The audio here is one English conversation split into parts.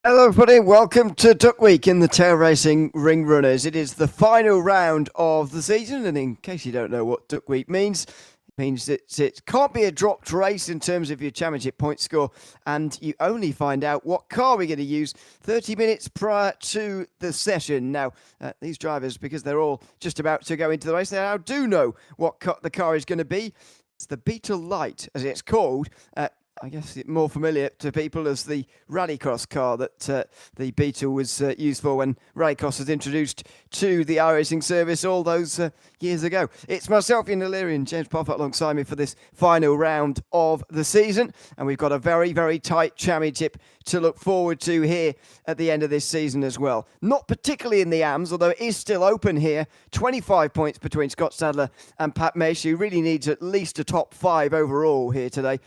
Hello everybody, welcome to Duck Week in the Tail Racing Ring Runners. It is the final round of the season, and in case you don't know what Duck Week means, it means that it can't be a dropped race in terms of your championship point score, and you only find out what car we're going to use 30 minutes prior to the session. Now, these drivers, because they're all just about to go into the race, they now do know what the car is going to be. It's the Beetle Light, as it's called. I guess it's more familiar to people as the Rallycross car that the Beetle was used for when Rallycross was introduced to the iRacing service all those years ago. It's myself, Ian and James Parfitt alongside me for this final round of the season, and we've got a very, very tight championship to look forward to here at the end of this season as well. Not particularly in the AMs, although it is still open here. 25 points between Scott Sadler and Pat Mace, who really needs at least a top 5 overall here today.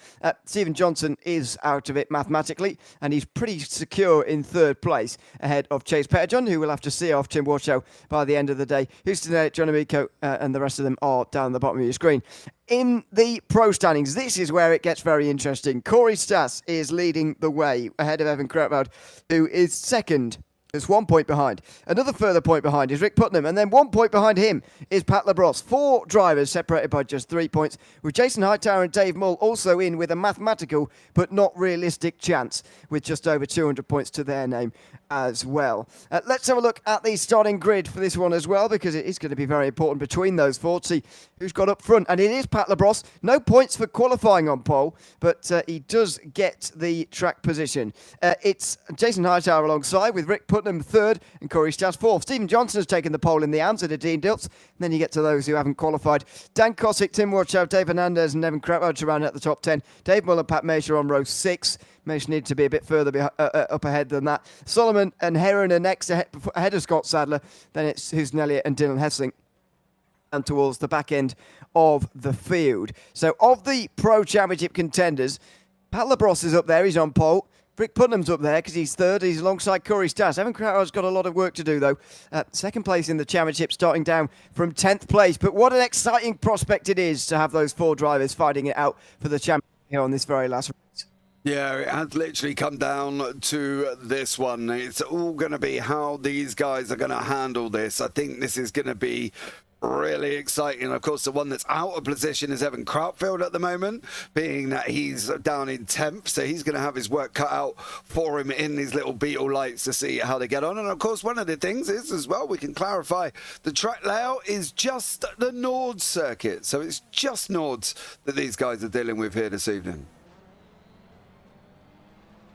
Stephen Johnson is out of it mathematically, and he's pretty secure in third place ahead of Chase Petterjohn, who will have to see off Tim Warshow by the end of the day. Houston Elliott, John Amico, and the rest of them are down the bottom of your screen. In the pro standings, this is where it gets very interesting. Corey Stas is leading the way ahead of Evan Krautwald, who is second. There's 1 point behind. Another further point behind is Rick Putnam, and then 1 point behind him is Pat Labrosse. 4 drivers separated by just 3 points, with Jason Hightower and Dave Mull also in with a mathematical but not realistic chance, with just over 200 points to their name as well. Let's have a look at the starting grid for this one as well, because it is going to be very important between those four to see who's got up front. And it is Pat Labrosse. No points for qualifying on pole, but he does get the track position. It's Jason Hightower alongside, with Rick Putnam third and Corey Stas fourth. Stephen Johnson has taken the pole in the AMs at Dean Dilts. Then you get to those who haven't qualified. Dan Kosick, Tim Warshow, Dave Hernandez and Evan Krautwald to round out the top 10. Dave Muller, Pat Mace are on row 6. Mace needs to be a bit further up ahead than that. Solomon and Heron are next ahead of Scott Sadler. Then it's Houston Elliott and Dylan Hessling, and towards the back end of the field. So of the Pro Championship contenders, Pat Labrosse is up there. He's on pole. Rick Putnam's up there because he's third. He's alongside Corey Stas. Evan Krautwald's got a lot of work to do, though. Second place in the championship, starting down from 10th place. But what an exciting prospect it is to have those 4 drivers fighting it out for the championship here on this very last race. Yeah, it has literally come down to this one. It's all going to be how these guys are going to handle this. I think this is going to be really exciting. Of course, the one that's out of position is Evan Krautwald at the moment, being that he's down in 10th, so he's going to have his work cut out for him in these little Beetle lights to see how they get on. And of course, one of the things is as well, we can clarify the track layout is just the Nords circuit, so it's just Nords that these guys are dealing with here this evening.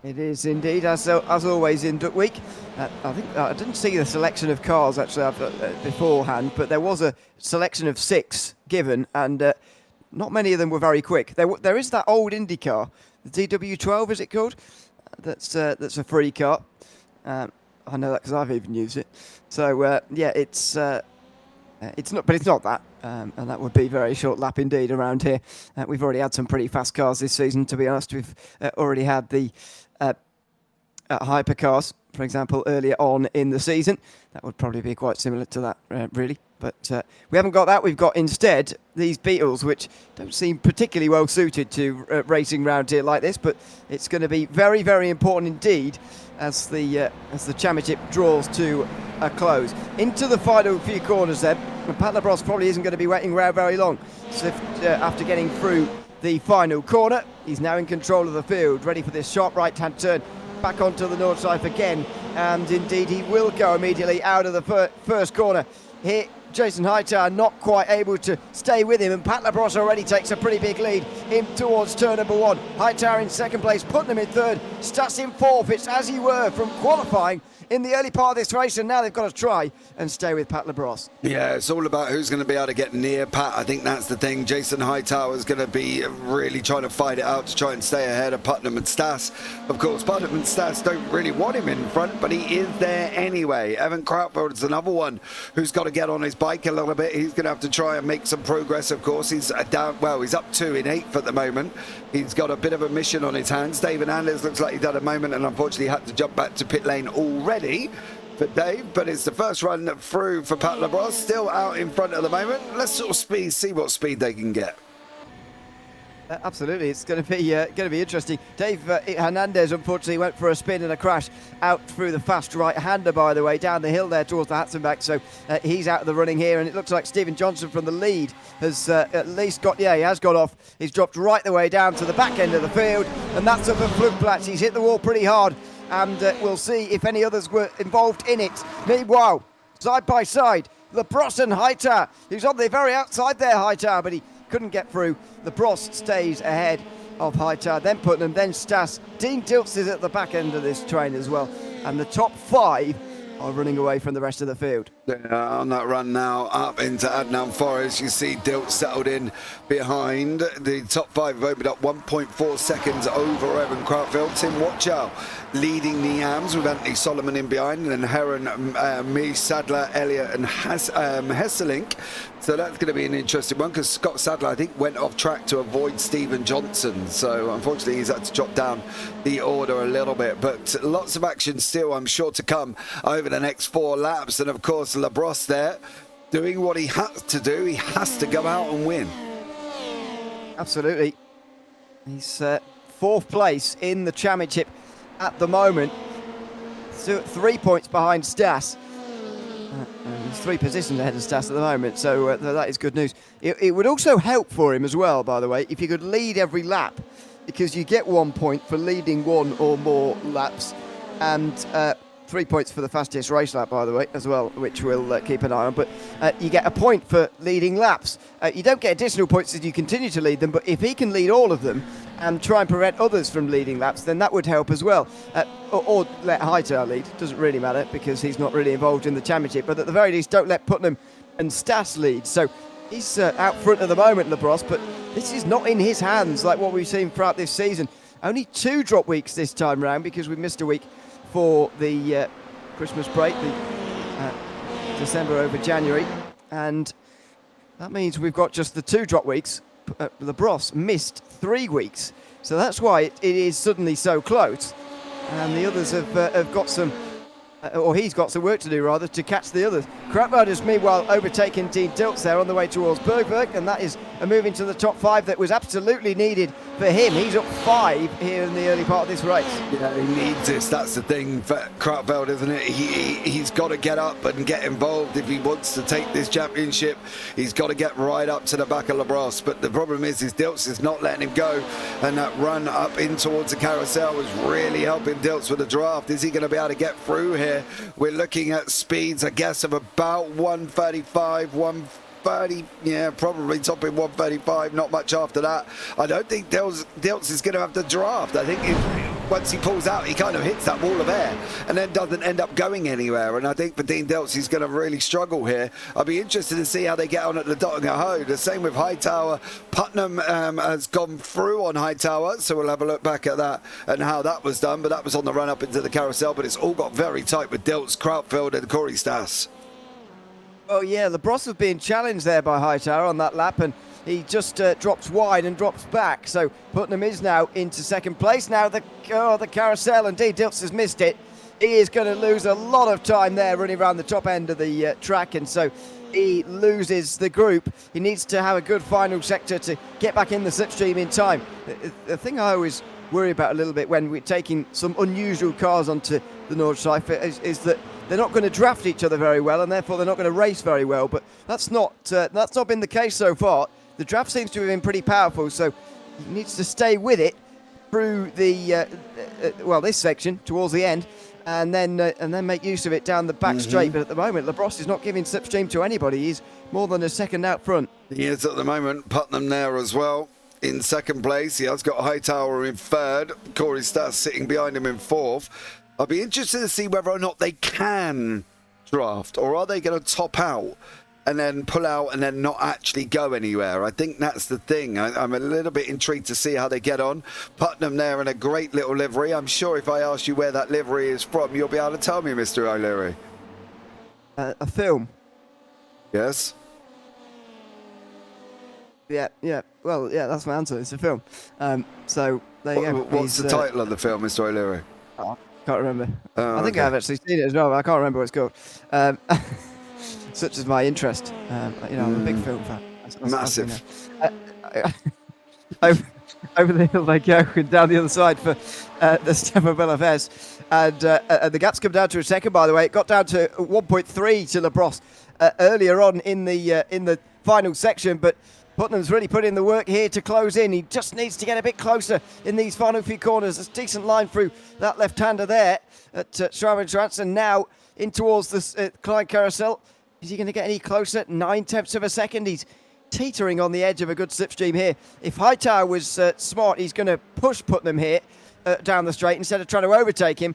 It is indeed, as always in Duck Week. I think I didn't see the selection of cars actually beforehand, but there was a selection of 6 given, and not many of them were very quick. There is that old Indy car, the DW12, is it called? That's a free car. I know that because I've even used it. So yeah, it's not, but it's not that. And that would be very short lap indeed around here. We've already had some pretty fast cars this season, to be honest. We've already had the hypercars, for example, earlier on in the season. That would probably be quite similar to that, really. But we haven't got that. We've got instead these Beetles, which don't seem particularly well suited to racing round here like this. But it's going to be very, very important indeed as the championship draws to a close. Into the final few corners then. And Pat Labrosse probably isn't going to be waiting around very long. So after getting through the final corner, he's now in control of the field, ready for this sharp right-hand turn back onto the north side again. And indeed, he will go immediately out of the first corner. Here, Jason Hightower not quite able to stay with him, and Pat Labrosse already takes a pretty big lead in towards turn number 1. Hightower in second place, Putnam in third, Stas in fourth. It's as he were from qualifying in the early part of this race, and now they've got to try and stay with Pat Labrosse. Yeah, it's all about who's going to be able to get near Pat. I think that's the thing. Jason Hightower is going to be really trying to fight it out to try and stay ahead of Putnam and Stas. Of course, Putnam and Stas don't really want him in front, but he is there anyway. Evan Krautwald is another one who's got to get on his bike a little bit. He's going to have to try and make some progress, of course. He's down, well, he's up 2 in 8th at the moment. He's got a bit of a mission on his hands. David Anders looks like he's had a moment and unfortunately had to jump back to pit lane already for Dave, but it's the first run through for Pat Labrosse, still out in front at the moment. Let's sort of see what speed they can get. Absolutely, it's going to be interesting. Dave Hernandez unfortunately went for a spin and a crash out through the fast right-hander, by the way, down the hill there towards the Hatzenbach. So he's out of the running here, and it looks like Stephen Johnson from the lead has at least got. Yeah, he has got off. He's dropped right the way down to the back end of the field, and that's up at Flugplatz. He's hit the wall pretty hard, and we'll see if any others were involved in it. Meanwhile, side by side, Labrosse and Hightower, who's on the very outside there, Hightower, but he couldn't get through. Labrosse stays ahead of Hightower, then Putnam, then Stas. Dean Dilts is at the back end of this train as well, and the top 5 are running away from the rest of the field. On that run now up into Adnan Forest, you see Dilts settled in behind. The top 5 have opened up 1.4 seconds over Evan Krautfeld. Tim Watchow leading the AMs with Anthony Solomon in behind, and then Heron, me, Sadler, Elliott and Hesselink. So that's going to be an interesting one, because Scott Sadler, I think, went off track to avoid Stephen Johnson. So unfortunately he's had to drop down the order a little bit, but lots of action still, I'm sure, to come over the next 4 laps. And of course Labrosse there doing what he has to do. He has to go out and win. Absolutely. He's 4th place in the championship at the moment, so 3 points behind Stas. He's 3 positions ahead of Stas at the moment, so that is good news. It would also help for him as well, by the way, if you could lead every lap, because you get 1 point for leading 1 or more laps, and 3 points for the fastest race lap, by the way, as well, which we'll keep an eye on. But you get a point for leading laps. You don't get additional points as you continue to lead them, but if he can lead all of them and try and prevent others from leading laps, then that would help as well. Or let Hightower lead. Doesn't really matter, because he's not really involved in the championship. But at the very least, don't let Putnam and Stas lead. So he's out front at the moment, Labrosse, but this is not in his hands like what we've seen throughout this season. Only 2 drop weeks this time round, because we missed a week for the Christmas break, the December over January, and that means we've got just the 2 drop weeks. Labrosse missed 3 weeks, so that's why it is suddenly so close, and the others have got some, or he's got some work to do rather, to catch the others. Krautwald has meanwhile overtaken Dean Dilts there on the way towards Bergberg, and that is a move into the top 5 that was absolutely needed for him. He's up 5 here in the early part of this race. Yeah, he needs this. That's the thing for Krautfeld, isn't it? He's got to get up and get involved if he wants to take this championship. He's got to get right up to the back of Labrosse. But the problem is Dilts is not letting him go, and that run up in towards the carousel was really helping Dilts with the draft. Is he going to be able to get through here? We're looking at speeds, I guess, of about 135, 130, yeah, probably topping 135, not much after that. I don't think Dilts is going to have the draft. I think once he pulls out, he kind of hits that wall of air and then doesn't end up going anywhere. And I think for Dean Dilts, he's going to really struggle here. I'll be interested to see how they get on at the Dottinger. The same with Hightower. Putnam has gone through on Hightower, so we'll have a look back at that and how that was done. But that was on the run up into the carousel, but it's all got very tight with Dilts, Krautfeld and Corey Stas. Oh yeah, Labrosse was being challenged there by Hightower on that lap, and he just drops wide and drops back. So Putnam is now into 2nd place. Now the carousel, and Dean Dilts has missed it. He is going to lose a lot of time there running around the top end of the track, and so he loses the group. He needs to have a good final sector to get back in the slipstream in time. The thing I always worry about a little bit when we're taking some unusual cars onto the Nordschleife is that they're not going to draft each other very well, and therefore they're not going to race very well. But that's not been the case so far. The draft seems to have been pretty powerful, so he needs to stay with it through the this section towards the end, and then make use of it down the back straight. But at the moment, Labrosse is not giving slipstream to anybody. He's more than a second out front. He is at the moment. Putnam there as well in 2nd place. He has got Hightower in 3rd. Corey Stas sitting behind him in 4th. I'll be interested to see whether or not they can draft, or are they going to top out and then pull out and then not actually go anywhere. I think that's the thing. I'm a little bit intrigued to see how they get on. Putnam there in a great little livery. I'm sure if I ask you where that livery is from, you'll be able to tell me, Mr. O'Leary. A film. Yes? Yeah. Well, yeah, that's my answer. It's a film. So there you go. What's the title of the film, Mr. O'Leary? Oh, can't remember. Oh, I think I've actually seen it as well, but I can't remember what it's called. Such as my interest. I'm a big film fan. Massive. over the hill they go, and down the other side for the Stefan Bellavez. And the gap's come down to a second, by the way. It got down to 1.3 to Labrosse earlier on in the final section, but Putnam's really put in the work here to close in. He just needs to get a bit closer in these final few corners. There's a decent line through that left-hander there at Schraven and now in towards the Klein Carousel. Is he going to get any closer? 9/10 of a second. He's teetering on the edge of a good slipstream here. If Hightower was smart, he's going to push Putnam here down the straight instead of trying to overtake him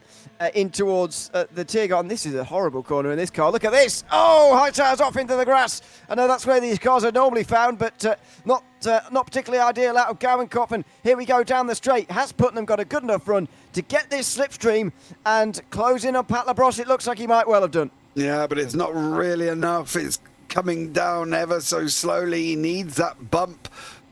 in towards the Tiergarten. This is a horrible corner in this car. Look at this. Oh, Hightower's off into the grass. I know that's where these cars are normally found, but not particularly ideal out of Gowenkopf. And here we go down the straight. Has Putnam got a good enough run to get this slipstream and close in on Pat Labrosse? It looks like he might well have done. Yeah, but it's not really enough. It's coming down ever so slowly. He needs that bump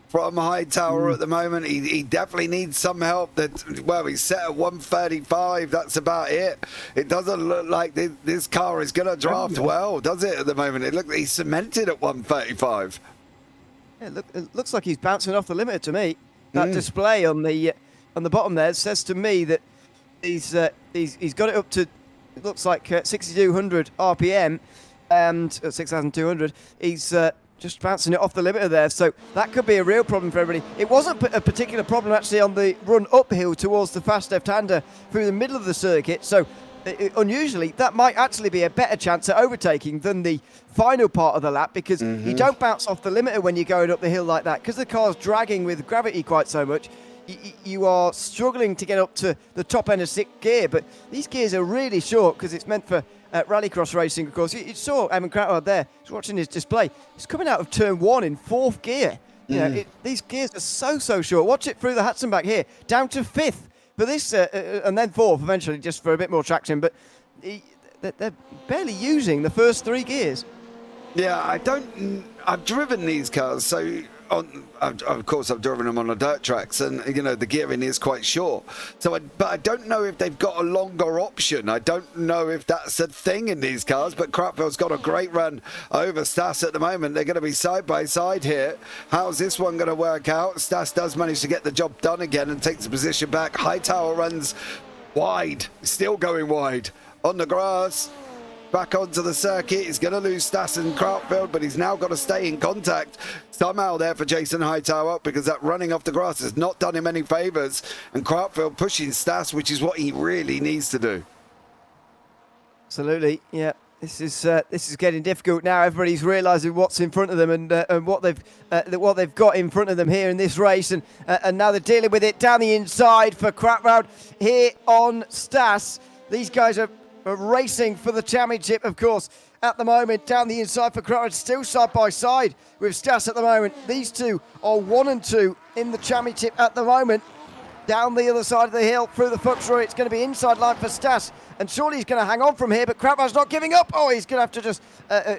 from Hightower at the moment. He definitely needs some help. He's set at 135. That's about it. It doesn't look like this car is going to draft well, does it, at the moment? It looks like he's cemented at 135. Yeah, it looks like he's bouncing off the limit to me. That display on the bottom there says to me that he's got it up to, it looks like 6,200 RPM and 6,200. He's just bouncing it off the limiter there, so that could be a real problem for everybody. It wasn't a particular problem actually on the run uphill towards the fast left-hander through the middle of the circuit, so unusually that might actually be a better chance at overtaking than the final part of the lap, because you don't bounce off the limiter when you're going up the hill like that, because the car's dragging with gravity quite so much. You are struggling to get up to the top end of sixth gear, but these gears are really short because it's meant for rallycross racing, of course. You saw Evan Crowder there, he's watching his display. He's coming out of turn one in fourth gear. You know, these gears are so short. Watch it through the Hatzenbach here, down to fifth for this, and then fourth eventually, just for a bit more traction. But they're barely using the first three gears. Yeah, I've driven these cars, so of course I've driven them on the dirt tracks, and the gearing is quite short. But I don't know if they've got a longer option. I don't know if that's a thing in these cars. But Kraftfeld's got a great run over Stas at the moment. They're going to be side by side here. How's this one going to work out? Stas does manage to get the job done again and takes the position back. Hightower runs wide, still going wide on the grass. Back onto the circuit. He's going to lose Stas and Kraftfeld, but he's now got to stay in contact somehow there for Jason Hightower, because that running off the grass has not done him any favours. And Kraftfeld pushing Stas, which is what he really needs to do. Absolutely, yeah. This is getting difficult now. Everybody's realising what's in front of them and what they've got in front of them here in this race, and now they're dealing with it down the inside for Kraftfeld here on Stas. These guys are racing for the championship, of course, at the moment. Down the inside for Crowder, still side by side with Stas at the moment. These two are 1 and 2 in the championship at the moment. Down the other side of the hill through the Fuchsroy, it's going to be inside line for Stas, and surely he's going to hang on from here, but Crowder's not giving up. Oh, he's going to have to just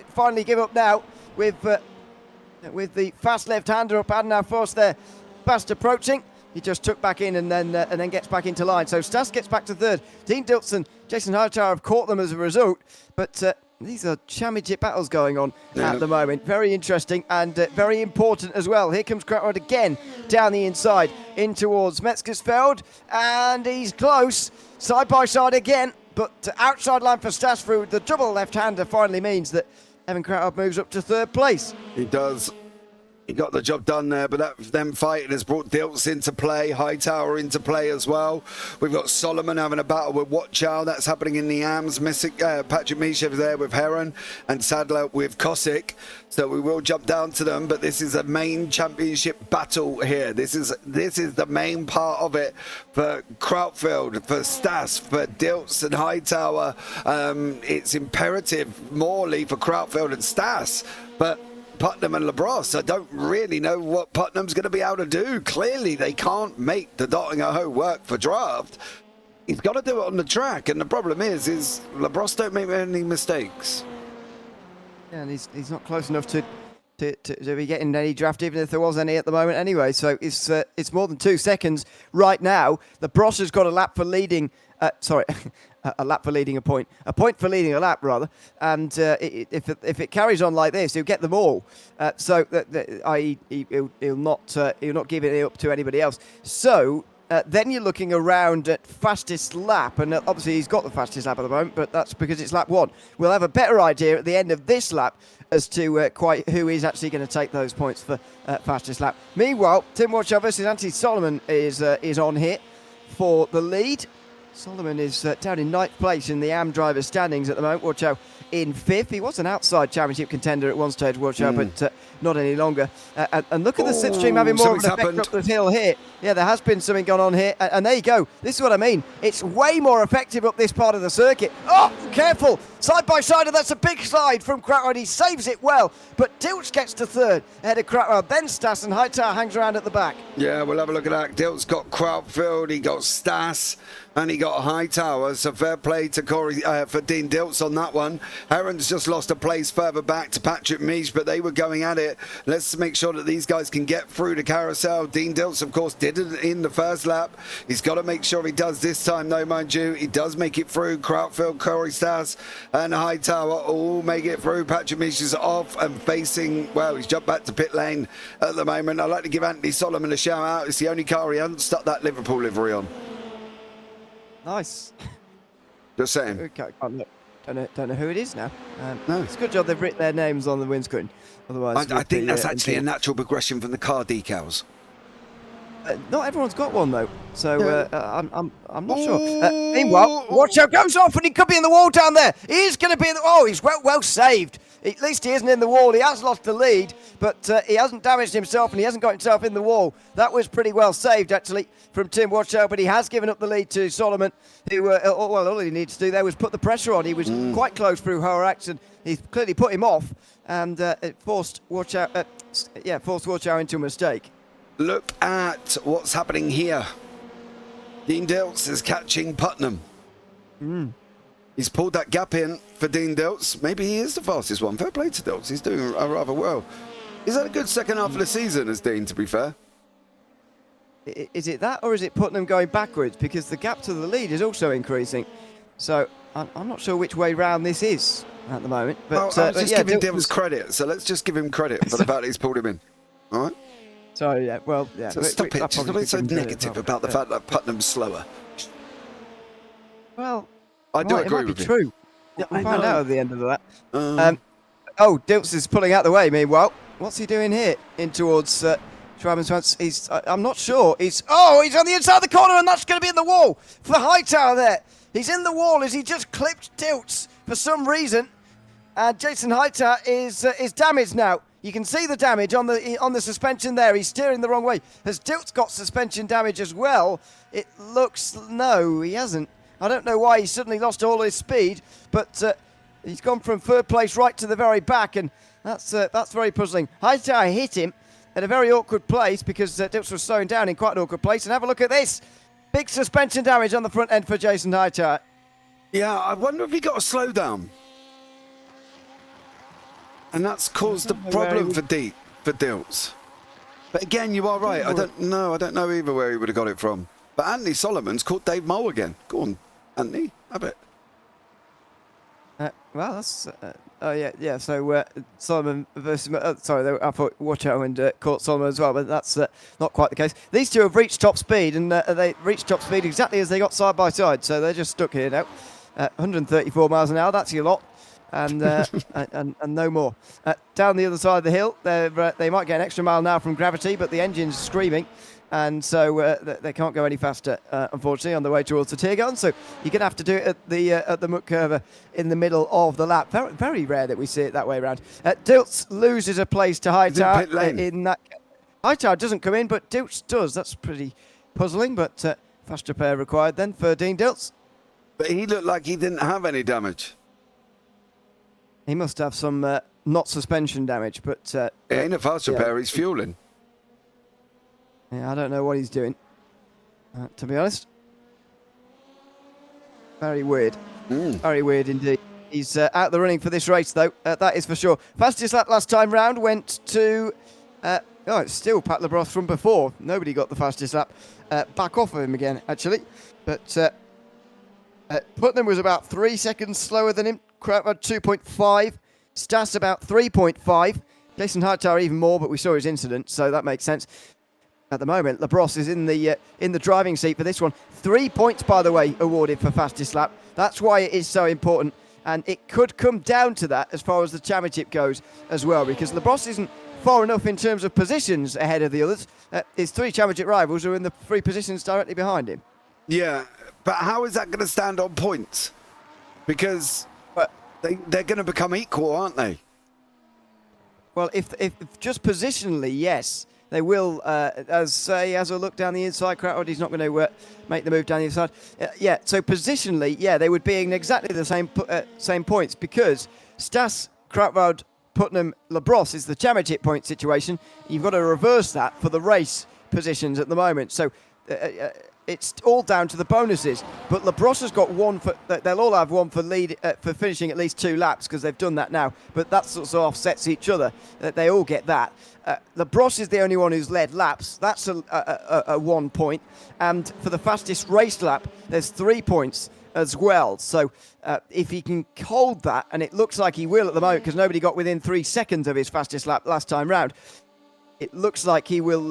finally give up now with the fast left-hander up Adnan Foss there, fast approaching. He just took back in and then gets back into line. So Stas gets back to third. Dean Dilson, Jason Hightower have caught them as a result. But these are championship battles going on at the moment. Very interesting and very important as well. Here comes Krautwald again down the inside in towards Metzgersfeld. And he's close. Side by side again. But outside line for Stas through the double left-hander finally means that Evan Krautwald moves up to third place. He does. He got the job done there, but them fighting has brought Diltz into play, Hightower into play as well. We've got Solomon having a battle with Watchow. That's happening in the AMS. Patrick Mishev there with Heron and Sadler with Kosick. So we will jump down to them, but this is a main championship battle here. This is the main part of it for Krautfeld, for Stas, for Diltz and Hightower. It's imperative morely for Krautfeld and Stas, but Putnam and Labrosse, I don't really know what Putnam's going to be able to do. Clearly, they can't make the Dottinger work for draft. He's got to do it on the track, and the problem is Labrosse don't make any mistakes. Yeah, and he's not close enough to be getting any draft, even if there was any at the moment anyway. So it's more than 2 seconds right now. Labrosse has got a lap for leading. a lap for leading a point for leading a lap rather. And if it carries on like this, he'll get them all. I.e., he'll not give it up to anybody else. So. Then you're looking around at fastest lap, and obviously he's got the fastest lap at the moment, but that's because it's lap 1. We'll have a better idea at the end of this lap as to quite who is actually going to take those points for fastest lap. Meanwhile, Tim Watchow versus Anthony Solomon is on here for the lead. Solomon is down in 9th place in the AM driver standings at the moment. Watchow in 5th. He was an outside championship contender at one stage, Watchow, but not any longer. And look at the slipstream having more of an effect up the hill here. Yeah, there has been something going on here. And there you go. This is what I mean. It's way more effective up this part of the circuit. Oh, careful. Side by side, and that's a big slide from Cratwell. He saves it well, but Dilts gets to 3rd ahead of Cratwell. Then Stas, and Hightower hangs around at the back. Yeah, we'll have a look at that. Dilts got Crouchfield, he got Stas, and he got Hightower. So fair play to for Dean Dilts on that one. Heron's just lost a place further back to Patrick Misch, but they were going at it. Let's make sure that these guys can get through the carousel. Dean Dilts, of course, did it in the first lap. He's got to make sure he does this time, though, mind you. He does make it through. Crouchfield, Corey Stas, and Hightower all make it through. Patrick Misch is off and facing, well, he's jumped back to pit lane at the moment. I'd like to give Anthony Solomon a shout out. It's the only car he hasn't stuck that Liverpool livery on. Nice. Just saying. Okay, don't know who it is now. No. It's a good job they've written their names on the windscreen. Otherwise, I think that's actually a natural progression from the car decals. Not everyone's got one though, so I'm not sure. Meanwhile, Watchow goes off, and he could be in the wall down there. He is going to be in the. Oh, he's well saved. At least he isn't in the wall. He has lost the lead, but he hasn't damaged himself, and he hasn't got himself in the wall. That was pretty well saved actually from Tim Watchow, but he has given up the lead to Solomon, who all he needed to do there was put the pressure on. He was quite close through Horax, and he clearly put him off, and it forced Watchow into a mistake. Look at what's happening here. Dean Dilts is catching Putnam. He's pulled that gap in for Dean Dilts. Maybe he is the fastest one. Fair play to Dilts. He's doing rather well. Is that a good second half of the season as Dean, to be fair? Is it that, or is it Putnam going backwards? Because the gap to the lead is also increasing. So I'm not sure which way round this is at the moment. But, I was just giving Dilts credit. So let's just give him credit for the fact that he's pulled him in. All right? Sorry, yeah, So stop it. Just be so negative about the fact that Putnam's slower. Well, I do agree with you. True. We'll find out at the end of that. Dilts is pulling out the way. Meanwhile, what's he doing here? In towards Schwaben's. I'm not sure. He's on the inside of the corner, and that's going to be in the wall for Hightower there. He's in the wall as he just clipped Dilts for some reason, and Jason Hightower is damaged now. You can see the damage on the suspension there. He's steering the wrong way. Has Dilts got suspension damage as well? It looks... No, he hasn't. I don't know why he suddenly lost all his speed, but he's gone from 3rd place right to the very back, and that's very puzzling. Hightower hit him at a very awkward place because Dilts was slowing down in quite an awkward place. And have a look at this. Big suspension damage on the front end for Jason Hightower. Yeah, I wonder if he got a slowdown. And that's caused a problem for Dilts. But again, you are right. I don't know either where he would have got it from. But Anthony Solomon's caught Dave Mole again. Go on, Anthony, have it. Well, that's... yeah. So Solomon versus... I thought Watchow and caught Solomon as well, but that's not quite the case. These two have reached top speed, and they reached top speed exactly as they got side by side. So they're just stuck here now. 134 miles an hour, that's your lot. And no more. Down the other side of the hill, they might get an extra mile now from gravity, but the engine's screaming, and so they can't go any faster, unfortunately, on the way towards the Tiergarten. So you're going to have to do it at the muck curve in the middle of the lap. Very, very rare that we see it that way around. Dilts loses a place to Hightower in that. Hightower doesn't come in, but Dilts does. That's pretty puzzling, but fast repair required then for Dean Dilts. But he looked like he didn't have any damage. He must have some not suspension damage, but... it ain't a fast repair, he's fueling. Yeah, I don't know what he's doing, to be honest. Very weird. Very weird indeed. He's out the running for this race, though. That is for sure. Fastest lap last time round went to... it's still Pat Labrosse from before. Nobody got the fastest lap. Back off of him again, actually. But... Putnam was about 3 seconds slower than him. Krautwald 2.5. Stas about 3.5. Jason Hightower even more, but we saw his incident, so that makes sense. At the moment, Labrosse is in the driving seat for this one. 3 points, by the way, awarded for fastest lap. That's why it is so important, and it could come down to that as far as the championship goes as well, because Labrosse isn't far enough in terms of positions ahead of the others. His 3 championship rivals are in the 3 positions directly behind him. Yeah, but how is that going to stand on points? Because they're going to become equal, aren't they? Well, if just positionally, yes, they will. As a look down the inside, Krautwald, he's not going to make the move down the inside. Yeah, so positionally, yeah, they would be in exactly the same points, because Stas, Krautwald, Putnam, Labrosse is the championship point situation. You've got to reverse that for the race positions at the moment. So it's all down to the bonuses. But Labrosse has got one for. They'll all have one for for finishing at least 2 laps, because they've done that now. But that sort of offsets each other. They all get that. Labrosse is the only one who's led laps. That's a 1 point. And for the fastest race lap, there's 3 points as well. So if he can hold that, and it looks like he will at the moment, because nobody got within 3 seconds of his fastest lap last time round, it looks like he will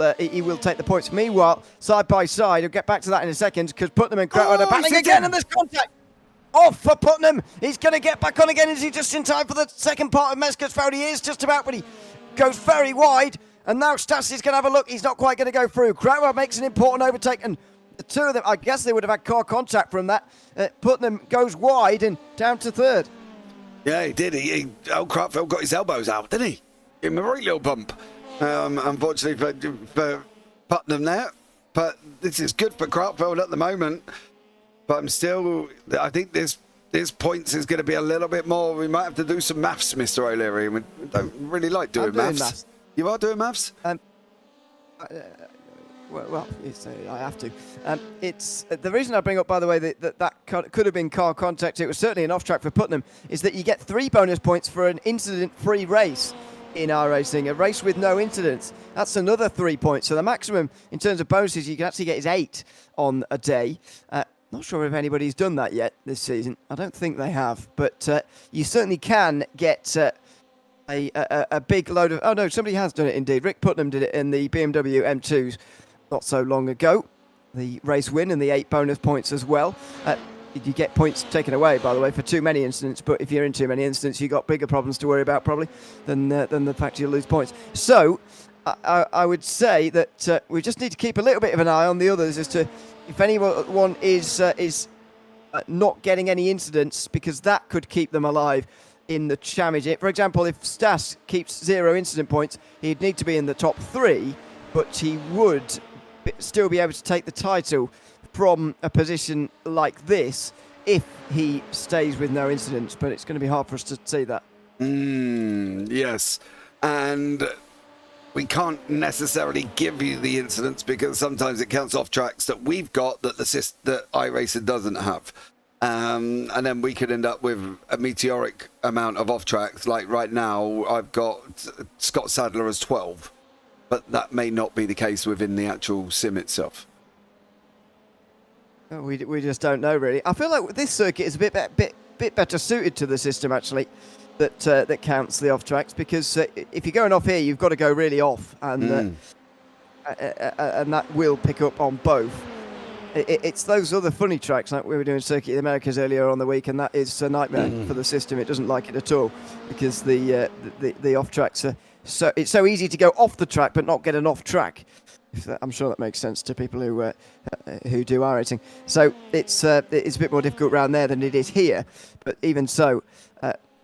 take the points. Meanwhile, side by side, I'll get back to that in a second, because Putnam and Krautwald are battling again, and there's contact. Off for Putnam. He's going to get back on again. Is he just in time for the second part of Meskersfeld? He is just about, but he goes very wide. And now Stas is going to have a look. He's not quite going to go through. Krautwald makes an important overtake, and the 2 of them, I guess they would have had car contact from that. Putnam goes wide and down to 3rd. Yeah, he did. Krautwald got his elbows out, didn't he? Gave him a right little bump. Unfortunately for Putnam there, but this is good for Krautwald at the moment. But I think this points is going to be a little bit more. We might have to do some maths, Mr. O'Leary. We don't really like doing maths. You are doing maths? Well, I have to. It's the reason I bring up, by the way, that could have been car contact. It was certainly an off track for Putnam. Is that you get 3 bonus points for an incident-free race in iRacing, a race with no incidents. That's another 3 points. So the maximum in terms of bonuses you can actually get is 8 on a day. Not sure if anybody's done that yet this season. I don't think they have, but you certainly can get a big load of. Oh no, somebody has done it indeed. Rick Putnam did it in the BMW M2s not so long ago. The race win and the 8 bonus points as well. You get points taken away, by the way, for too many incidents. But if you're in too many incidents, you've got bigger problems to worry about probably than the fact you lose points. So I would say that we just need to keep a little bit of an eye on the others as to if anyone is not getting any incidents, because that could keep them alive in the championship. For example, if Stas keeps 0 incident points, he'd need to be in the top 3, but he would still be able to take the title from a position like this if he stays with no incidents. But it's going to be hard for us to see that. Yes, and we can't necessarily give you the incidents because sometimes it counts off tracks that we've got that that iRacing doesn't have. And then we could end up with a meteoric amount of off tracks. Like right now, I've got Scott Sadler as 12, but that may not be the case within the actual sim itself. We just don't know really. I feel like this circuit is a bit better suited to the system actually, that counts the off tracks, because if you're going off here, you've got to go really off, and that will pick up on both. It's those other funny tracks like we were doing Circuit of the Americas earlier on the week, and that is a nightmare for the system. It doesn't like it at all, because the off tracks are it's so easy to go off the track but not get an off track. I'm sure that makes sense to people who do iRacing. So it's a bit more difficult around there than it is here. But even so,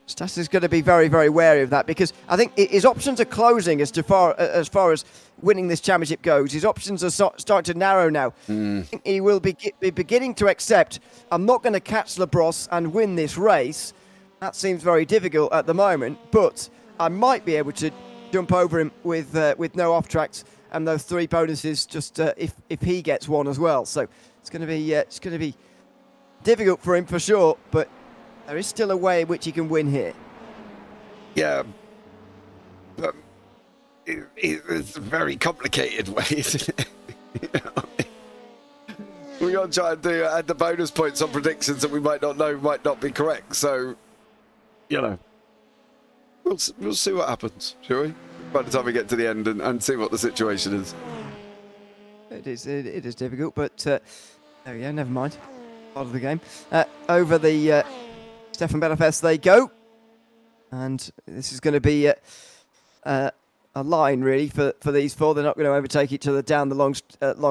Stas is going to be very, very wary of that, because I think his options are closing as far as winning this championship goes. His options are starting to narrow now. I think he will be beginning to accept, I'm not going to catch Labrosse and win this race. That seems very difficult at the moment, but I might be able to jump over him with no off tracks and those 3 bonuses, just if he gets one as well. So it's going to be difficult for him for sure, but there is still a way in which he can win here. Yeah, but it's a very complicated way, isn't it? we got to try and add the bonus points on predictions that we might not know might not be correct. So, we'll see what happens, shall we? By the time we get to the end and see what the situation is. It is difficult, but there we go. Never mind. Part of the game. Over the Stefan Bellafest they go, and this is going to be a line really for these four. They're not going to overtake each other down the long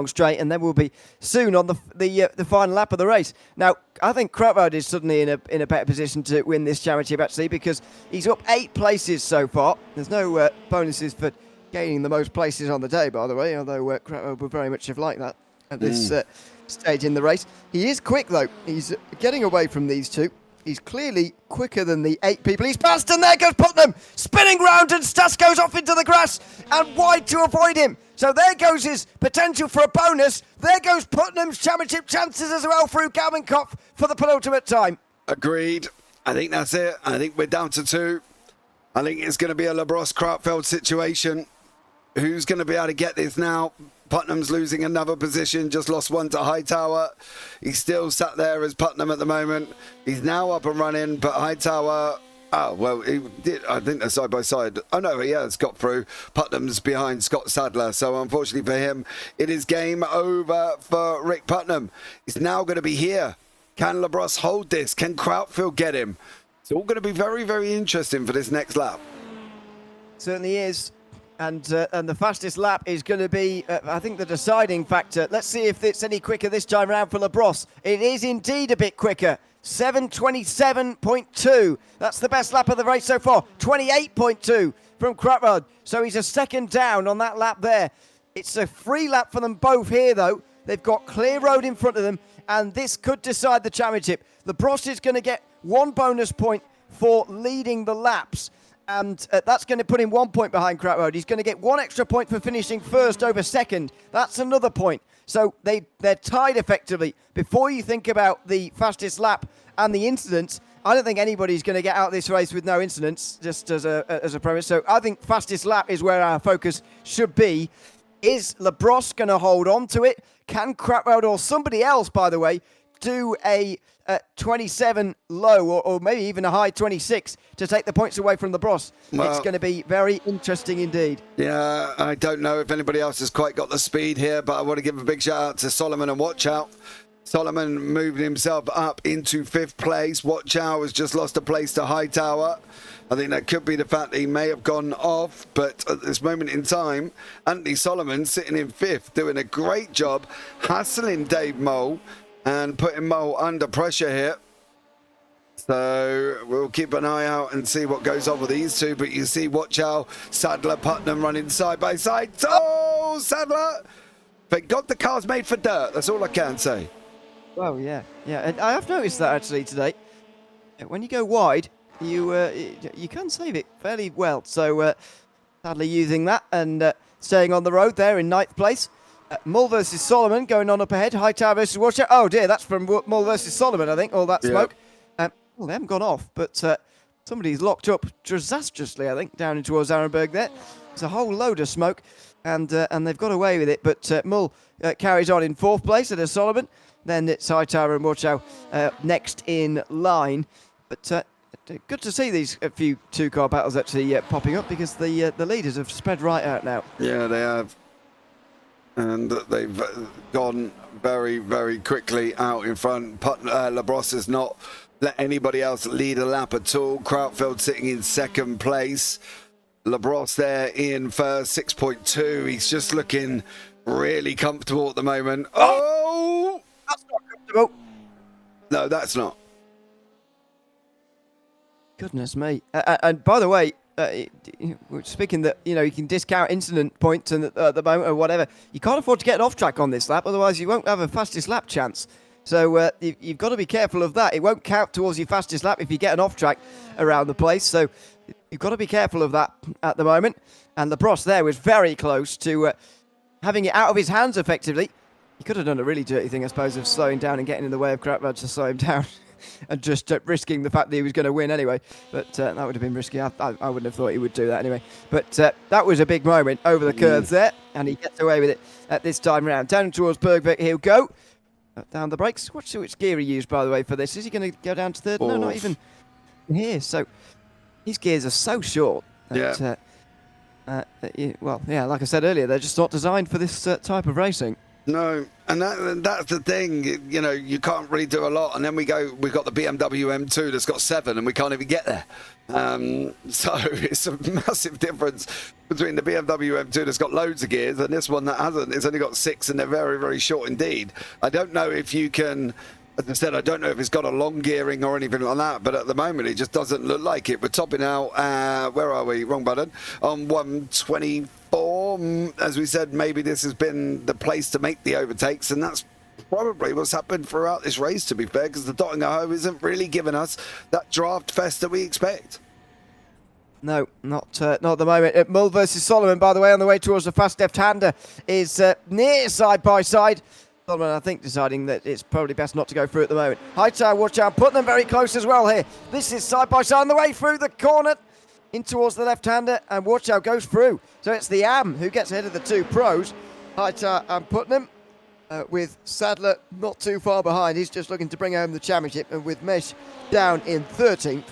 straight, and then we'll be soon on the final lap of the race. Now, I think Krautwald is suddenly in a better position to win this championship actually, because he's up 8 places so far. There's no bonuses for gaining the most places on the day, by the way, although Krautwald would very much have liked that at this stage in the race. He is quick though. He's getting away from these two. He's clearly quicker than the 8 people he's passed, and there goes Putnam, spinning round, and Stas goes off into the grass and wide to avoid him. So there goes his potential for a bonus. There goes Putnam's championship chances as well through Galmenkopf for the penultimate time. Agreed. I think that's it. I think we're down to 2. I think it's going to be a Labrosse-Krautfeld situation. Who's going to be able to get this now? Putnam's losing another position, just lost one to Hightower. He's still sat there as Putnam at the moment. He's now up and running, but Hightower, he did. I think they're side by side. Oh no, he has got through. Putnam's behind Scott Sadler, so unfortunately for him, it is game over for Rick Putnam. He's now going to be here. Can Labrosse hold this? Can Krautfeld get him? It's all going to be very, very interesting for this next lap. Certainly is. And the fastest lap is going to be, I think, the deciding factor. Let's see if it's any quicker this time around for Labrosse. It is indeed a bit quicker. 7:27.2. That's the best lap of the race so far. 28.2 from Krautwald. So he's a second down on that lap there. It's a free lap for them both here, though. They've got clear road in front of them, and this could decide the championship. Labrosse is going to get 1 bonus point for leading the laps. And that's going to put him 1 point behind Krautwald. He's going to get 1 extra point for finishing first over second. That's another point. So they're tied effectively. Before you think about the fastest lap and the incidents, I don't think anybody's going to get out of this race with no incidents, just as a premise. So I think fastest lap is where our focus should be. Is Labrosse going to hold on to it? Can Krautwald or somebody else, by the way, do a 27 low or maybe even a high 26 to take the points away from Labrosse? Well, it's going to be very interesting indeed. Yeah, I don't know if anybody else has quite got the speed here, but I want to give a big shout out to Solomon and Watch Out. Solomon moved himself up into 5th place. Watch Out has just lost a place to Hightower. I think that could be the fact that he may have gone off, but at this moment in time, Anthony Solomon sitting in 5th, doing a great job, hassling Dave Mole and putting Mole under pressure here. So we'll keep an eye out and see what goes on with these two. But you see, watch out, Sadler, Putnam running side by side. Oh, Sadler! Thank God the car's made for dirt. That's all I can say. Well, yeah. And I have noticed that actually today. When you go wide, you can save it fairly well. So Sadler using that and staying on the road there in 9th place. Mull versus Solomon going on up ahead. Hightower versus Watcher. Oh dear, that's from Mull versus Solomon, I think. All that smoke. Well, they haven't gone off, but somebody's locked up disastrously, I think, down in towards Arenberg there. There's a whole load of smoke, and they've got away with it. But Mull carries on in 4th place at Solomon. Then it's Hightower and Watchow next in line. But good to see these few 2-car battles actually popping up, because the leaders have spread right out now. Yeah, they have. And they've gone very, very quickly out in front. Labrosse has not let anybody else lead a lap at all. Krautfeld sitting in 2nd place. Labrosse there in 1st, 6.2. He's just looking really comfortable at the moment. Oh! That's not comfortable. No, that's not. Goodness me. And by the way, speaking that, you can discount incident points and at the moment or whatever, you can't afford to get an off track on this lap, otherwise you won't have a fastest lap chance. So you've got to be careful of that. It won't count towards your fastest lap if you get an off track around the place. So you've got to be careful of that at the moment. And Labrosse there was very close to having it out of his hands effectively. He could have done a really dirty thing, I suppose, of slowing down and getting in the way of Krautwald to slow him down. And just risking the fact that he was going to win anyway. But that would have been risky. I wouldn't have thought he would do that anyway. But that was a big moment over the curves there. And he gets away with it at this time round. Down towards Bergvik he'll go. down the brakes. Watch which gear he used, by the way, for this. Is he going to go down to third? No, not even here. So his gears are so short. That, well, yeah, like I said earlier, they're just not designed for this type of racing. No, and that's the thing. You know, you can't really do a lot. And then we've got the BMW M2 that's got 7, and we can't even get there. So it's a massive difference between the BMW M2 that's got loads of gears and this one that hasn't. It's only got 6, and they're very, very short indeed. I don't know if you can. As I said, I don't know if it's got a long gearing or anything like that, but at the moment it just doesn't look like it. We're topping out, where are we? Wrong button. On 124. As we said, maybe this has been the place to make the overtakes, and that's probably what's happened throughout this race, to be fair, because the dotting home isn't really giving us that draft fest that we expect. No, not at the moment. Mull versus Solomon, by the way, on the way towards the fast left-hander is near side-by-side. Solomon, I think, deciding that it's probably best not to go through at the moment. Hightower, watch out, putting them very close as well here. This is side-by-side on the way through the corner in towards the left-hander, and watch out goes through. So it's the AM who gets ahead of the 2 pros. Hightower and Putnam, with Sadler not too far behind. He's just looking to bring home the championship, and with Mesh down in 13th,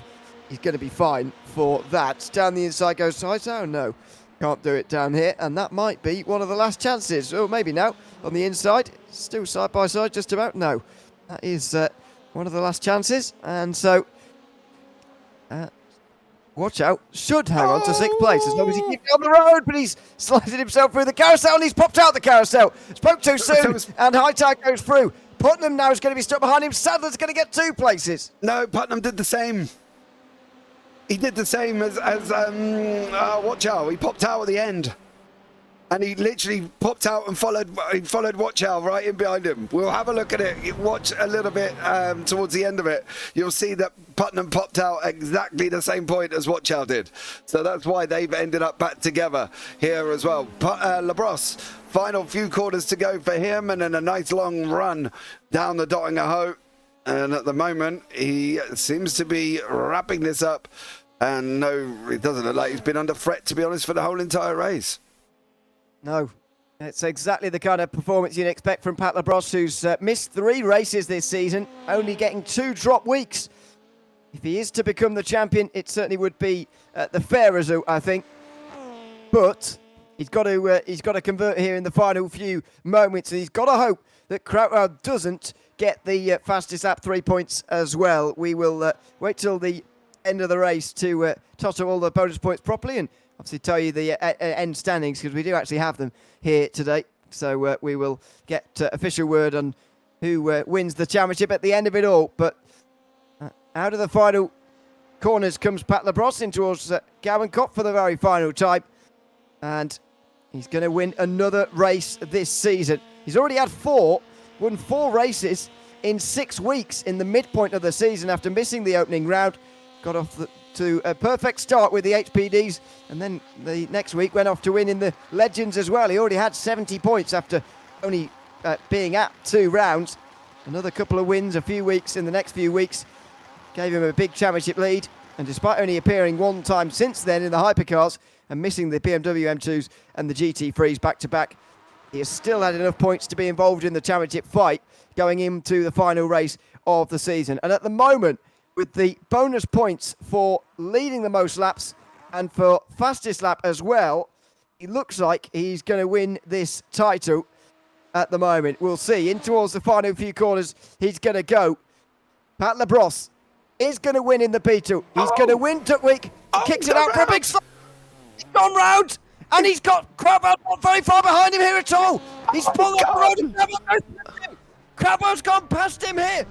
he's going to be fine for that. Down the inside goes Hightower. No, can't do it down here, and that might be one of the last chances. Oh, maybe now. On the inside, still side by side, just about. No, that is one of the last chances, and so watch out. Should hang on to 6th place as long as he keeps on the road, but he's slided himself through the carousel, and he's popped out the carousel. Spoke too soon, and Hightower goes through. Putnam now is going to be stuck behind him. Sadler's going to get 2 places. No, Putnam did the same. He did the same as Watch Out. He popped out at the end. And he literally popped out and followed Watch Out right in behind him. We'll have a look at it. Watch a little bit towards the end of it. You'll see that Putnam popped out exactly the same point as Watch Out did. So that's why they've ended up back together here as well. Labrosse, final few quarters to go for him, and then a nice long run down the Dottingham. And at the moment, he seems to be wrapping this up. And no, it doesn't look like he's been under threat, to be honest, for the whole entire race. No, it's exactly the kind of performance you'd expect from Pat Labrosse, who's missed 3 races this season, only getting 2 drop weeks. If he is to become the champion, it certainly would be the fair result, I think. But he's got to convert here in the final few moments, and he's got to hope that Krautwell doesn't get the fastest lap 3 points as well. We will wait till the end of the race to tot all the bonus points properly, and obviously tell you the end standings, because we do actually have them here today. So we will get official word on who wins the championship at the end of it all. But out of the final corners comes Pat Labrosse in towards Gavin Kopp for the very final time. And he's going to win another race this season. He's already had 4, won 4 races in 6 weeks in the midpoint of the season after missing the opening round. Got off to a perfect start with the HPDs, and then the next week went off to win in the Legends as well. He already had 70 points after only being at 2 rounds. Another couple of wins a few weeks in the next few weeks gave him a big championship lead, and despite only appearing 1 time since then in the hypercars and missing the BMW M2s and the GT3s back-to-back, he has still had enough points to be involved in the championship fight going into the final race of the season. And at the moment, with the bonus points for leading the most laps and for fastest lap as well, it looks like he's going to win this title at the moment. We'll see. In towards the final few corners, he's going to go. Pat Labrosse is going to win in the P2. He's going to win Duck Week. Kicks it out for a big slide. He's gone round, and he's got Crabwell not very far behind him here at all. He's pulled up the road, and Crabwell's gone past him here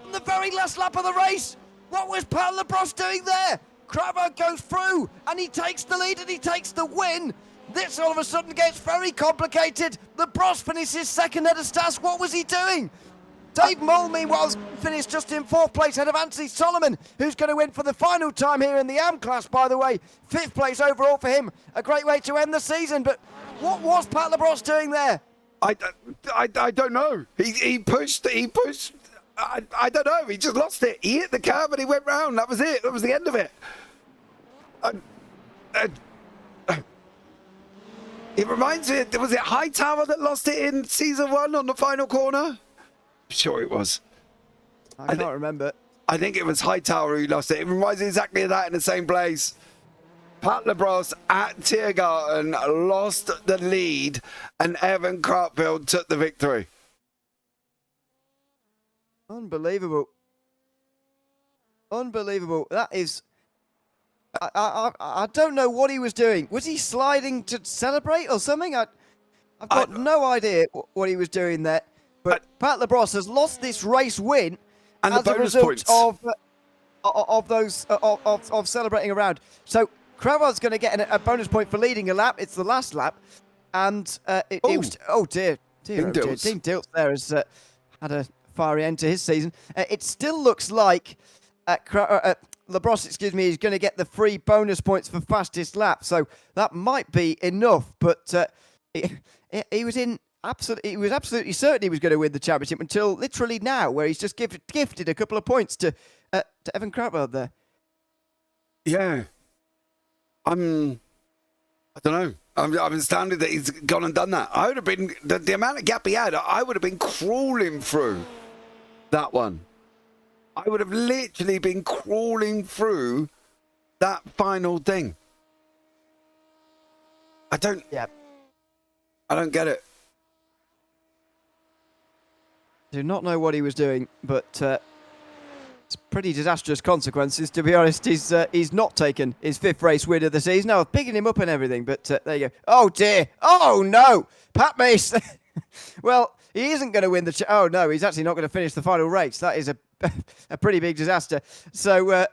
on the very last lap of the race. What was Pat Labrosse doing there? Crabwell goes through, and he takes the lead, and he takes the win. This all of a sudden gets very complicated. Labrosse finishes second at a Stas. What was he doing? Dave Mull, meanwhile, finished just in 4th place ahead of Anthony Solomon, who's going to win for the final time here in the AM class, by the way. 5th place overall for him. A great way to end the season. But what was Pat Labrosse doing there? I don't know. He pushed. I don't know. He just lost it. He hit the curb and he went round. That was it. That was the end of it. It reminds me, was it Hightower that lost it in season 1 on the final corner? sure it was. I can't remember. I think it was Hightower who lost it. It reminds me exactly of that in the same place. Pat Labrosse at Tiergarten lost the lead and Evan Crutchfield took the victory. Unbelievable. Unbelievable. That is... I don't know what he was doing. Was he sliding to celebrate or something? I've got no idea what he was doing there. But Pat Labrosse has lost this race win and as the a bonus result points. of celebrating around. So Crowell's going to get a bonus point for leading a lap. It's the last lap, and it was dear. Dean Dilts there has had a fiery end to his season. It still looks like Labrosse, is going to get the free bonus points for fastest lap. So that might be enough, but he was absolutely certain he was going to win the championship until literally now, where he's just gifted a couple of points to Evan Crutchfield there. Yeah. I don't know. I'm astounded that he's gone and done that. I would have been, the amount of gap he had, I would have been crawling through that one. I would have literally been crawling through that final thing. I don't get it. Do not know what he was doing, but it's pretty disastrous consequences. To be honest, he's not taken his 5th race win of the season. I was picking him up and everything, but there you go. Oh dear! Oh no! Pat Mace. Well, he isn't going to win the. Oh no, he's actually not going to finish the final race. That is a pretty big disaster. So,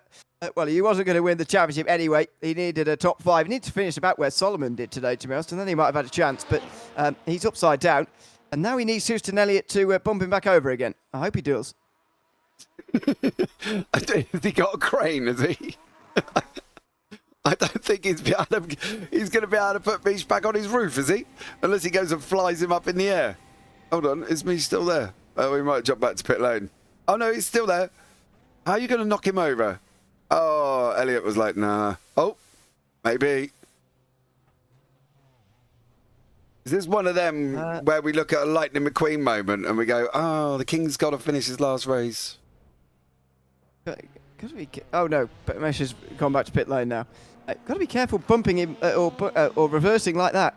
well, he wasn't going to win the championship anyway. He needed a top 5. He needed to finish about where Solomon did today, to be honest, and then he might have had a chance. But he's upside down. And now he needs Houston Elliott to bump him back over again. I hope he does. Has he got a crane, has he? I don't think he's going to be able to put Mish back on his roof, is he? Unless he goes and flies him up in the air. Hold on, is Mish still there? Oh, we might jump back to pit lane. Oh, no, he's still there. How are you going to knock him over? Oh, Elliott was like, nah. Oh, maybe. Is this one of them where we look at a Lightning McQueen moment and we go, oh, the King's got to finish his last race? Oh, no, but Mesh has gone back to pit lane now. Got to be careful bumping him or reversing like that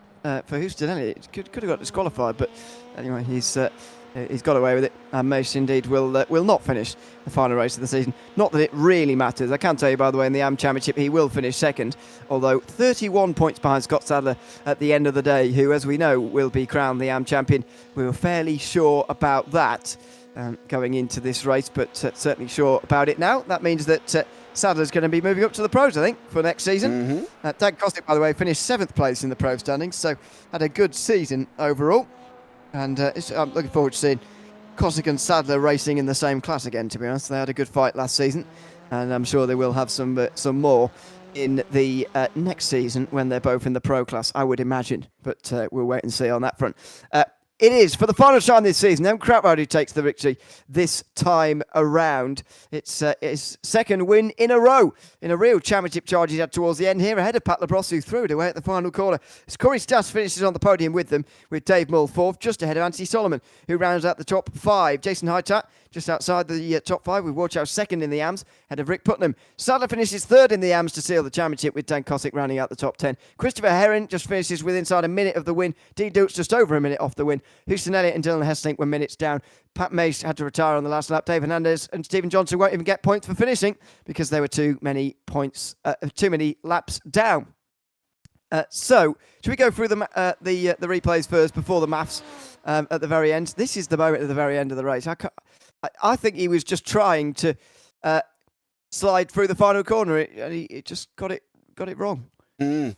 for Houston Elliott. Could have got disqualified, but anyway, he's got away with it. And Mesh indeed will not finish the final race of the season. Not that it really matters. I can tell you, by the way, in the AM Championship, he will finish second, although 31 points behind Scott Sadler at the end of the day, who, as we know, will be crowned the AM champion. We were fairly sure about that going into this race, but certainly sure about it now. That means that Sadler's going to be moving up to the pros, I think, for next season. Dan Kostick, by the way, finished 7th place in the pro standings, so had a good season overall. And I'm looking forward to seeing Kostick and Sadler racing in the same class again, to be honest. They had a good fight last season, and I'm sure they will have some more in the next season when they're both in the pro class, I would imagine. But we'll wait and see on that front. It is, for the final time this season, Evan Crutchfield who takes the victory this time around. It's his 2nd win in a row in a real championship charge he's had towards the end here, ahead of Pat Labrosse, who threw it away at the final corner. As Corey Stas finishes on the podium with them, with Dave Mull 4th, just ahead of Anthony Solomon, who rounds out the top 5. Jason Hightat just outside the top 5, with Warchow 2nd in the AMS, ahead of Rick Putnam. Sadler finishes 3rd in the AMS to seal the championship, with Dan Kostick rounding out the top 10. Christopher Herron just finishes with inside a minute of the win. Dean Dutz just over a minute off the win. Houston Elliott and Dylan Hesselink were minutes down. Pat Mace had to retire on the last lap. Dave Hernandez and Stephen Johnson won't even get points for finishing because there were too many laps down. So, should we go through the replays first before the maths at the very end? This is the moment at the very end of the race. I think he was just trying to slide through the final corner, and he just got it wrong. Here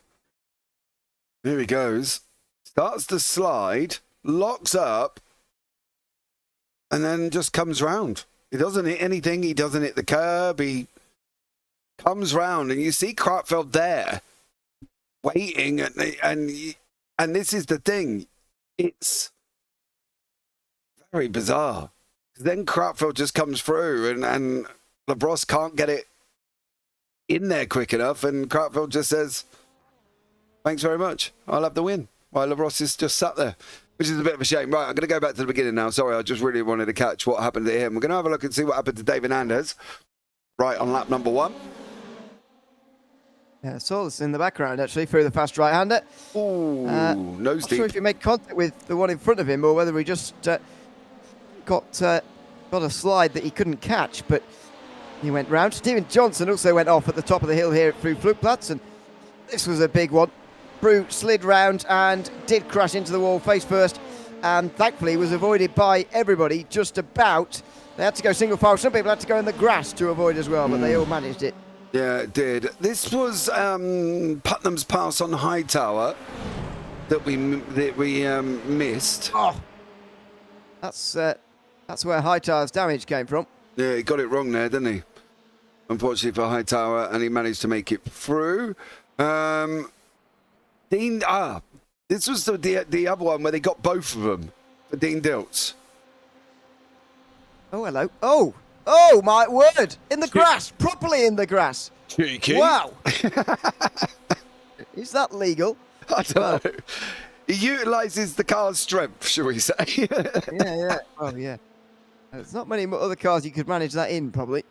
he goes. Starts to slide, locks up, and then just comes round. He doesn't hit anything. He doesn't hit the curb. He comes round, and you see Crutchfield there, waiting, and this is the thing. It's very bizarre. Then Crutchfield just comes through, and Labrosse can't get it in there quick enough, and Crutchfield just says, "Thanks very much. I'll have the win." While Labrosse is just sat there, which is a bit of a shame. Right, I'm going to go back to the beginning now. Sorry, I just really wanted to catch what happened to him. We're going to have a look and see what happened to David Anders. Right, on lap number 1. Yeah, saw this in the background, actually, through the fast right-hander. Ooh, nose not deep. sure if he made contact with the one in front of him or whether he just got a slide that he couldn't catch, but he went round. Stephen Johnson also went off at the top of the hill here through Flugplatz, and this was a big one. Brew slid round and did crash into the wall face first, and thankfully was avoided by everybody just about. They had to go single file. Some people had to go in the grass to avoid as well, but they all managed it. Yeah, it did. This was Putnam's pass on Hightower that we missed. Oh, that's where Hightower's damage came from. Yeah, he got it wrong there, didn't he? Unfortunately for Hightower, and he managed to make it through. Dean, this was the other one where they got both of them for Dean Diltz. Oh, hello. Oh, my word. In the grass. Properly in the grass. Cheeky. Wow. Is that legal? I don't know. He utilises the car's strength, shall we say. Yeah. Oh, yeah. There's not many other cars you could manage that in, probably.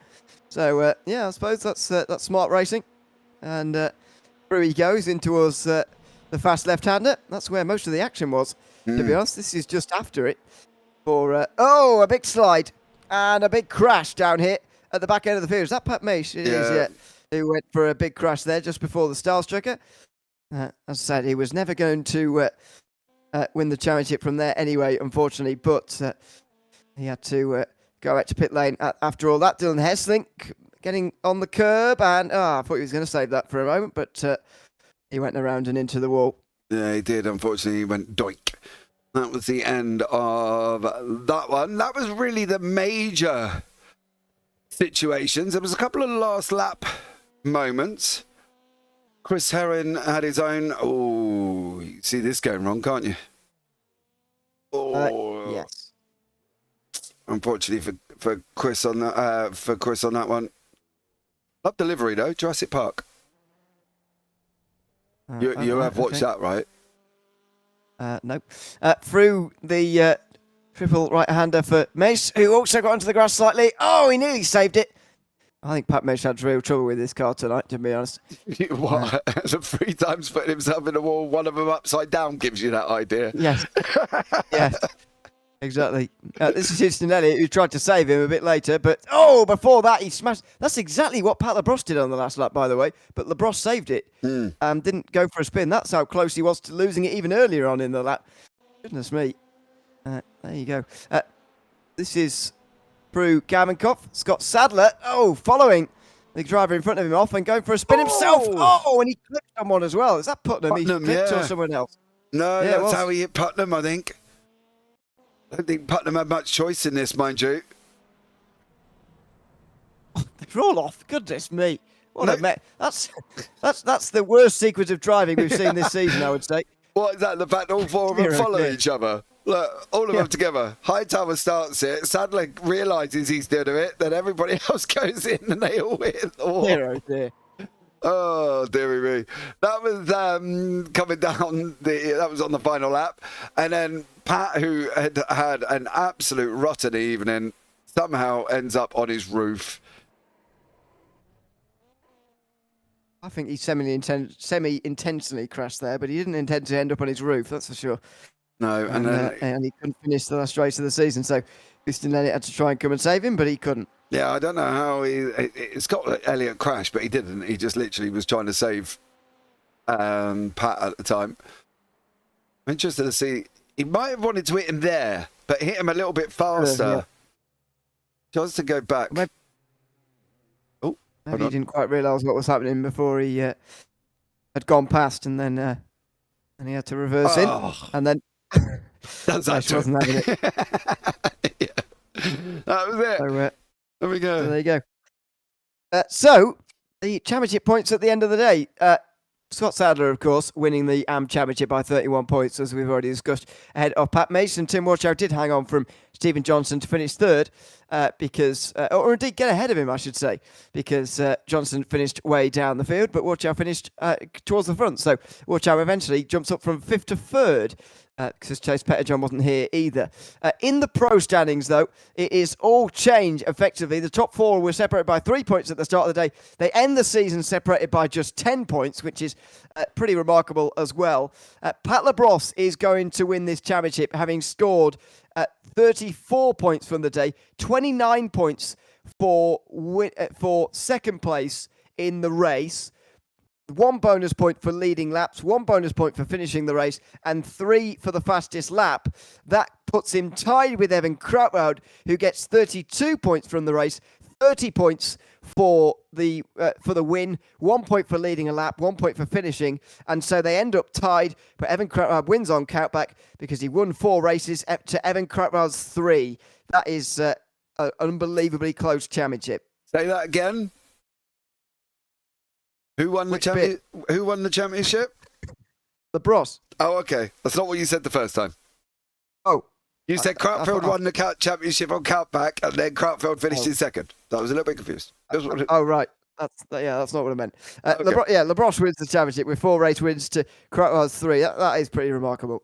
So, yeah, I suppose that's smart racing. And through he goes in towards the fast left-hander. That's where most of the action was, to be honest. This is just after it. For a big slide. And a big crash down here at the back end of the field. Is that Pat Maish? It is, yeah. Who went for a big crash there just before the Starstrucker. As I said, he was never going to win the championship from there anyway, unfortunately. But he had to go out to pit lane after all that. Dylan Hesslink getting on the curb. And I thought he was going to save that for a moment. But he went around and into the wall. Yeah, he did. Unfortunately, he went doink. That was the end of that one. That was really the major situations. There was a couple of last lap moments. Chris Herron had his own. Oh, you see this going wrong, can't you? Oh, yes. Unfortunately for Chris on that one. Love delivery though, Jurassic Park. You have watched that, right? No. Through the triple right-hander for Mace, who also got onto the grass slightly. Oh, he nearly saved it. I think Pat Mace had real trouble with this car tonight, to be honest. What? 3 times putting himself in the wall, one of them upside down gives you that idea. Yes. Yes. Exactly. This is Houston Elliott, who tried to save him a bit later, but before that he smashed. That's exactly what Pat Labrosse did on the last lap, by the way. But Labrosse saved it. Didn't go for a spin. That's how close he was to losing it even earlier on in the lap. Goodness me. There you go. This is Prue Kamenkopf. Scott Sadler. Following the driver in front of him off and going for a spin himself. And he clipped someone as well. Is that Putnam? He clipped or someone else? No, that's how he hit Putnam, I think. I don't think Putnam had much choice in this, mind you. They're all off. Goodness me. That's the worst sequence of driving we've seen this season, I would say. What is that? The fact all 4 of them follow each other? Look, all of them together. Hightower starts it. Sadler realises he's doing it. Then everybody else goes in and they all hit the wall. Dear. Oh, dearie me. That was coming down. That was on the final lap. And then Pat, who had an absolute rotten evening, somehow ends up on his roof. I think he semi-intentionally crashed there, but he didn't intend to end up on his roof, that's for sure. No, and he couldn't finish the last race of the season, so Houston Elliott had to try and come and save him, but he couldn't. Yeah, I don't know how it's got Elliott crashed, but he didn't. He just literally was trying to save Pat at the time. I'm interested to see. He might have wanted to hit him there, but hit him a little bit faster. Just to go back. Maybe he didn't quite realise what was happening before he had gone past, and then and he had to reverse in, and then that's wasn't having it. That was it. So, there we go. So there you go. So the championship points at the end of the day. Scott Sadler, of course, winning the AM Championship by 31 points, as we've already discussed, ahead of Pat Mason. Tim Watchow did hang on from Stephen Johnson to finish third. because, or indeed get ahead of him, I should say, because Johnson finished way down the field, but Warchow finished towards the front. So Warchow eventually jumps up from 5th to 3rd. Because Chase Petterjohn wasn't here either. In the pro standings, though, it is all change, effectively. The top 4 were separated by 3 points at the start of the day. They end the season separated by just 10 points, which is pretty remarkable as well. Pat Labrosse is going to win this championship, having scored 34 points from the day, 29 points for second place in the race. 1 bonus point for leading laps, 1 bonus point for finishing the race, and 3 for the fastest lap. That puts him tied with Evan Krautwald, who gets 32 points from the race, 30 points for the win, 1 point for leading a lap, 1 point for finishing, and so they end up tied. But Evan Krautwald wins on countback because he won 4 races to Evan Krautwald's 3. That is an unbelievably close championship. Say that again. Who won the championship? Labrosse. Oh, okay. That's not what you said the first time. Oh. You said Krautfeld won the championship on countback, and then Krautfeld finished in second. I was a little bit confused. Right. That's not what I meant. Okay. Labrosse wins the championship with 4 race wins to Krautwald's 3. That is pretty remarkable.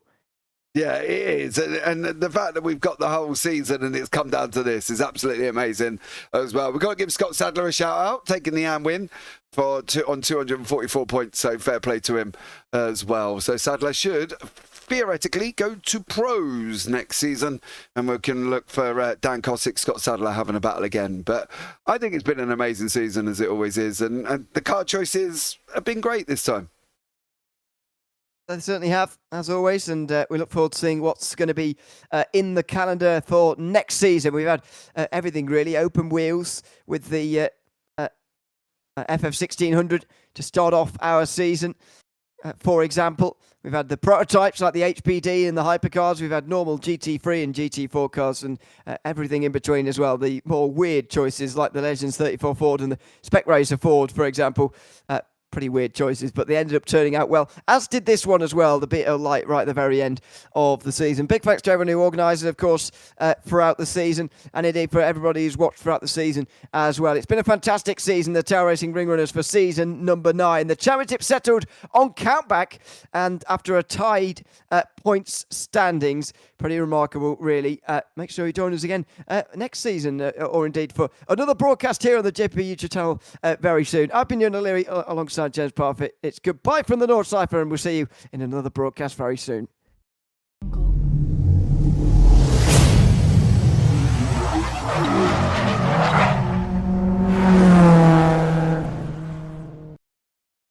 Yeah, it is. And the fact that we've got the whole season and it's come down to this is absolutely amazing as well. We've got to give Scott Sadler a shout out, taking the AM win on 244 points. So fair play to him as well. So Sadler should theoretically go to pros next season, and we can look for Dan Cosick, Scott Sadler having a battle again. But I think it's been an amazing season, as it always is. And the car choices have been great this time. They certainly have, as always, and we look forward to seeing what's going to be in the calendar for next season. We've had everything really, open wheels with the FF1600 to start off our season. For example, we've had the prototypes like the HPD and the hypercars. We've had normal GT3 and GT4 cars and everything in between as well. The more weird choices like the Legends 34 Ford and the Spec Racer Ford, for example. Pretty weird choices, but they ended up turning out well, as did this one as well, the bit of light right at the very end of the season. Big thanks to everyone who organised it, of course, throughout the season, and indeed for everybody who's watched throughout the season as well. It's been a fantastic season, the Tail Racing Ring Runners for season number 9. The championship settled on countback, and after a tied points standings, pretty remarkable, really. Make sure you join us again next season, or indeed for another broadcast here on the JP YouTube channel very soon. I've been Ewan O'Leary alongside James Parfitt. It's goodbye from the North Cypher, and we'll see you in another broadcast very soon. Jungle.